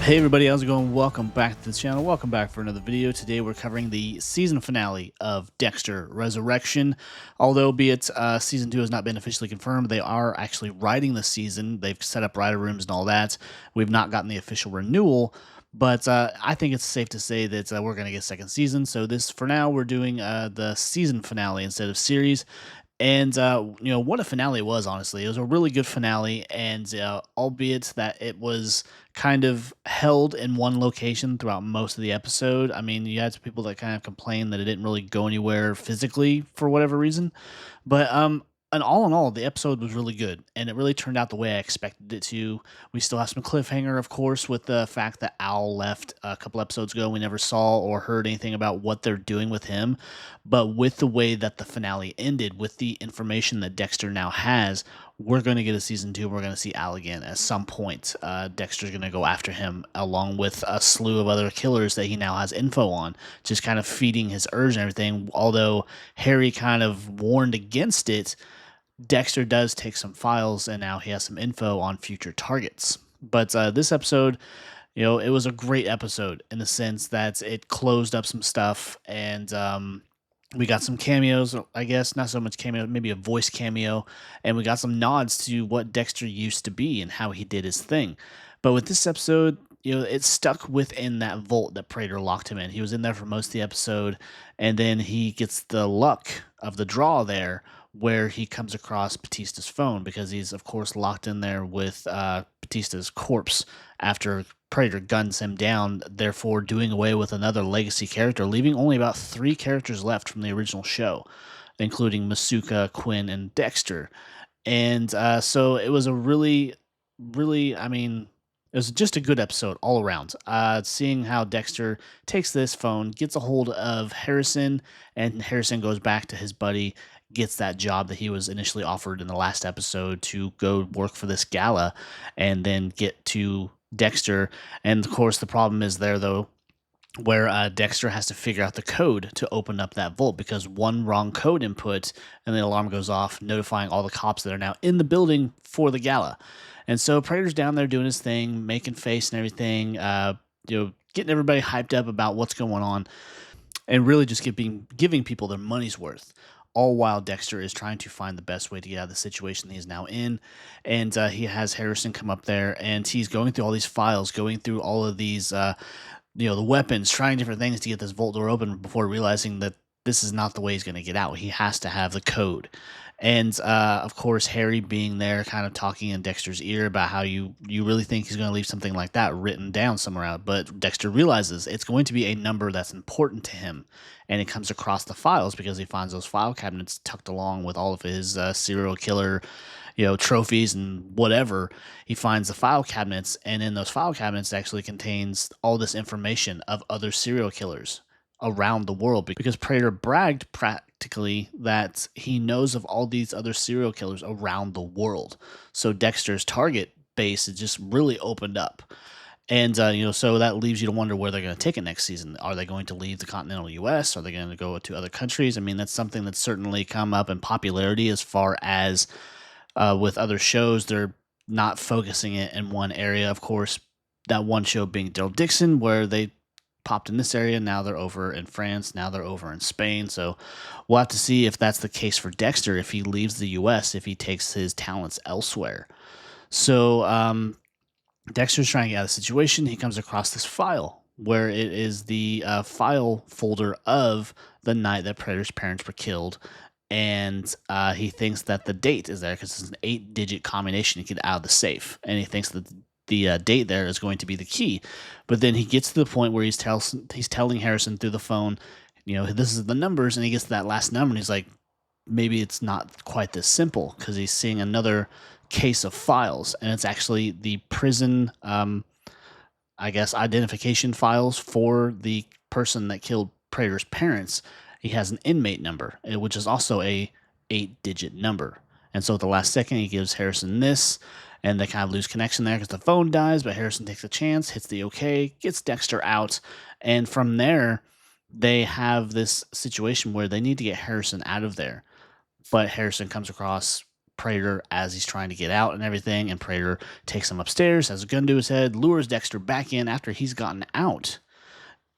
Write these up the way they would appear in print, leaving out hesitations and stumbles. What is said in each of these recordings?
Hey everybody, how's it going? Welcome back to the channel. Welcome back for another video. Today we're covering the season finale of Dexter Resurrection. Although be it season 2 has not been officially confirmed, they are actually writing the season. They've set up writer rooms and all that. We've not gotten the official renewal, but I think it's safe to say that we're going to get a second season. So this, for now, we're doing the season finale instead of series. And what a finale it was, honestly. It was a really good finale, and albeit that it was kind of held in one location throughout most of the episode. I mean, you had some people that kind of complained that it didn't really go anywhere physically for whatever reason. But and all in all, the episode was really good, and it really turned out the way I expected it to. We still have some cliffhanger, of course, with the fact that Al left a couple episodes ago. We never saw or heard anything about what they're doing with him. But with the way that the finale ended, with the information that Dexter now has, we're going to get a season 2. We're going to see Al again at some point. Dexter's going to go after him, along with a slew of other killers that he now has info on, just kind of feeding his urge and everything. Although Harry kind of warned against it, Dexter does take some files, and now he has some info on future targets. But this episode, it was a great episode in the sense that it closed up some stuff, and we got some cameos, I guess, not so much cameo, maybe a voice cameo, and we got some nods to what Dexter used to be and how he did his thing. But with this episode, it stuck within that vault that Prater locked him in. He was in there for most of the episode, and then he gets the luck of the draw there where he comes across Batista's phone, because he's, of course, locked in there with Batista's corpse after Prater guns him down, therefore doing away with another legacy character, leaving only about 3 characters left from the original show, including Masuka, Quinn, and Dexter. And so it was a really, I mean, it was just a good episode all around. Seeing how Dexter takes this phone, gets a hold of Harrison, and Harrison goes back to his buddy, gets that job that he was initially offered in the last episode to go work for this gala, and then get to Dexter. And of course, the problem is there, though, where Dexter has to figure out the code to open up that vault, because one wrong code input and the alarm goes off, notifying all the cops that are now in the building for the gala. And so Prater's down there doing his thing, making face and everything, getting everybody hyped up about what's going on, and really just giving people their money's worth. All while Dexter is trying to find the best way to get out of the situation he is now in. And he has Harrison come up there, and he's going through all these files, going through all of these, the weapons, trying different things to get this vault door open before realizing that this is not the way he's going to get out. He has to have the code. And, of course, Harry being there kind of talking in Dexter's ear about how you really think he's going to leave something like that written down somewhere out. But Dexter realizes it's going to be a number that's important to him. And it comes across the files because he finds those file cabinets tucked along with all of his serial killer, trophies and whatever. He finds the file cabinets, and in those file cabinets actually contains all this information of other serial killers around the world, because Prater bragged practically that he knows of all these other serial killers around the world. So Dexter's target base is just really opened up. And, so that leaves you to wonder where they're going to take it next season. Are they going to leave the continental U.S.? Are they going to go to other countries? I mean, that's something that's certainly come up in popularity as far as with other shows. They're not focusing it in one area. Of course, that one show being Daryl Dixon, where they popped in this area. Now they're over in France. Now they're over in Spain. So we'll have to see if that's the case for Dexter, if he leaves the U.S., if he takes his talents elsewhere. So Dexter's trying to get out of the situation. He comes across this file where it is the file folder of the night that Prater's parents were killed. And he thinks that the date is there because it's an 8-digit combination to get out of the safe. And he thinks that the date there is going to be the key. But then he gets to the point where he's telling Harrison through the phone, this is the numbers. And he gets to that last number, and he's like, maybe it's not quite this simple, because he's seeing another case of files, and it's actually the prison, identification files for the person that killed Prater's parents. He has an inmate number, which is also a 8-digit number. And so at the last second, he gives Harrison this, and they kind of lose connection there because the phone dies, but Harrison takes a chance, hits the okay, gets Dexter out, and from there, they have this situation where they need to get Harrison out of there. But Harrison comes across Prater as he's trying to get out and everything, and Prater takes him upstairs, has a gun to his head, lures Dexter back in after he's gotten out,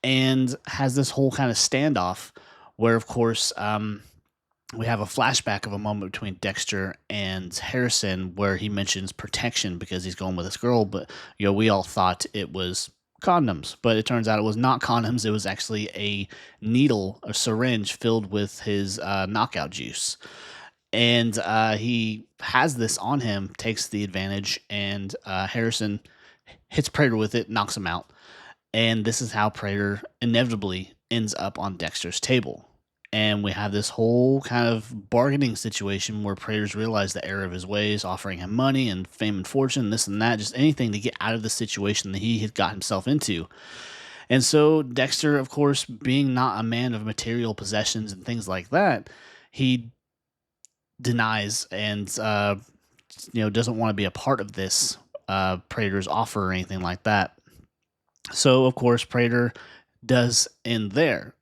and has this whole kind of standoff where, of course, we have a flashback of a moment between Dexter and Harrison where he mentions protection because he's going with this girl, but we all thought it was condoms, but it turns out it was not condoms. It was actually a needle, a syringe filled with his knockout juice. And he has this on him, takes the advantage, and Harrison hits Prater with it, knocks him out. And this is how Prater inevitably ends up on Dexter's table. And we have this whole kind of bargaining situation where Prater's realized the error of his ways, offering him money and fame and fortune, this and that, just anything to get out of the situation that he had got himself into. And so Dexter, of course, being not a man of material possessions and things like that, he denies and doesn't want to be a part of this Prater's offer or anything like that. So of course Prater does end there,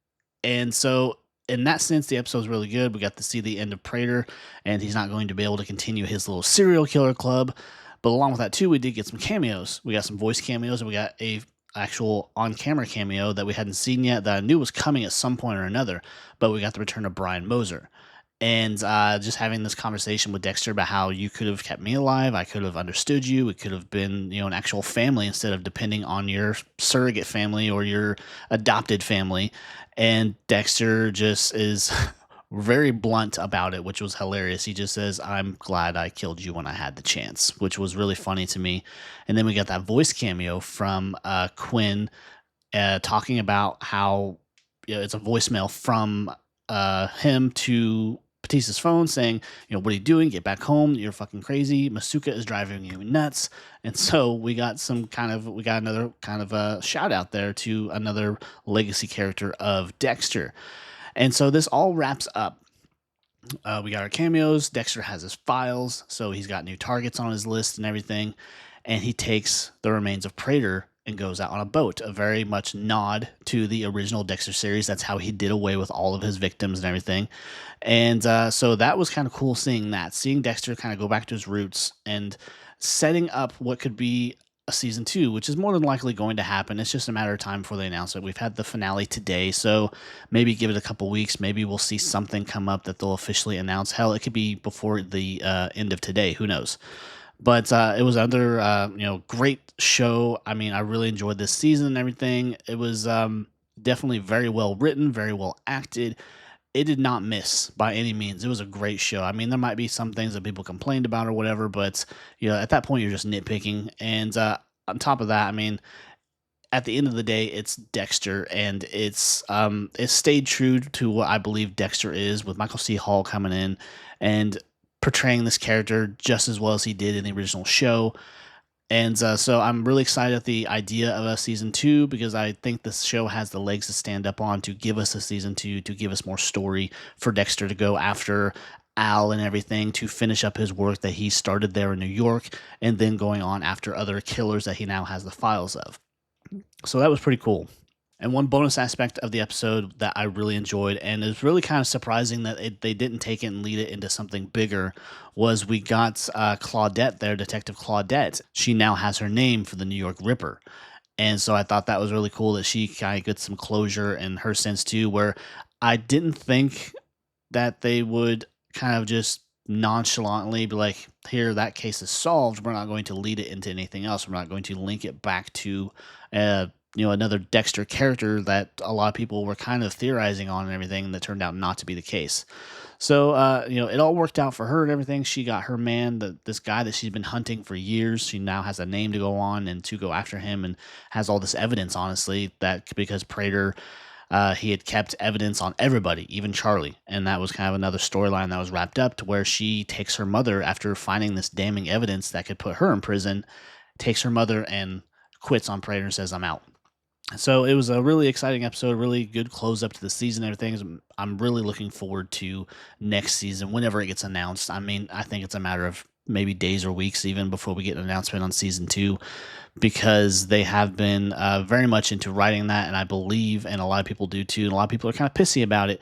and so in that sense the episode's really good. We got to see the end of Prater, and he's not going to be able to continue his little serial killer club. But along with that too, we did get some cameos. We got some voice cameos, and we got a actual on-camera cameo that we hadn't seen yet that I knew was coming at some point or another. But we got the return of Brian Moser. And just having this conversation with Dexter about how you could have kept me alive, I could have understood you, it could have been, an actual family instead of depending on your surrogate family or your adopted family. And Dexter just is very blunt about it, which was hilarious. He just says, "I'm glad I killed you when I had the chance," which was really funny to me. And then we got that voice cameo from Quinn talking about how it's a voicemail from him to Batista's phone saying, "What are you doing? Get back home. You're fucking crazy. Masuka is driving you nuts." And so we got another kind of a shout out there to another legacy character of Dexter. And so this all wraps up. We got our cameos. Dexter has his files, so he's got new targets on his list and everything. And he takes the remains of Prater and goes out on a boat, a very much nod to the original Dexter series. That's how he did away with all of his victims and everything. And so that was kind of cool seeing Dexter kind of go back to his roots and setting up what could be a season 2, which is more than likely going to happen. It's just a matter of time before they announce it. We've had the finale today, so maybe give it a couple weeks. Maybe we'll see something come up that they'll officially announce. Hell, it could be before the end of today. Who knows? But it was another, great show. I mean, I really enjoyed this season and everything. It was definitely very well written, very well acted. It did not miss by any means. It was a great show. I mean, there might be some things that people complained about or whatever, but at that point you're just nitpicking. And on top of that, I mean, at the end of the day, it's Dexter, and it stayed true to what I believe Dexter is, with Michael C. Hall coming in and portraying this character just as well as he did in the original show. And so I'm really excited at the idea of a season 2, because I think this show has the legs to stand up on to give us a season 2, to give us more story for Dexter to go after Al and everything, to finish up his work that he started there in New York, and then going on after other killers that he now has the files of. So that was pretty cool. And one bonus aspect of the episode that I really enjoyed, and is really kind of surprising that they didn't take it and lead it into something bigger, was we got Claudette there, Detective Claudette. She now has her name for the New York Ripper. And so I thought that was really cool that she kind of gets some closure in her sense too, where I didn't think that they would kind of just nonchalantly be like, here, that case is solved. We're not going to lead it into anything else. We're not going to link it back to another Dexter character that a lot of people were kind of theorizing on and everything, that turned out not to be the case. So, it all worked out for her and everything. She got her man, this guy that she's been hunting for years. She now has a name to go on and to go after him, and has all this evidence, honestly, that because Prater, he had kept evidence on everybody, even Charlie. And that was kind of another storyline that was wrapped up, to where she takes her mother after finding this damning evidence that could put her in prison, takes her mother and quits on Prater and says, "I'm out." So it was a really exciting episode, really good close up to the season and everything. I'm really looking forward to next season whenever it gets announced. I mean, I think it's a matter of maybe days or weeks even before we get an announcement on season 2, because they have been very much into writing that, and I believe, and a lot of people do too, and a lot of people are kind of pissy about it,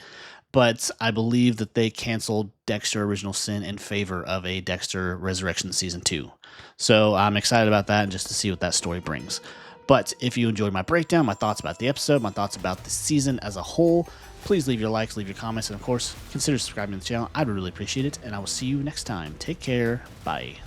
but I believe that they canceled Dexter Original Sin in favor of a Dexter Resurrection Season 2. So I'm excited about that and just to see what that story brings. But if you enjoyed my breakdown, my thoughts about the episode, my thoughts about the season as a whole, please leave your likes, leave your comments, and of course, consider subscribing to the channel. I'd really appreciate it, and I will see you next time. Take care. Bye.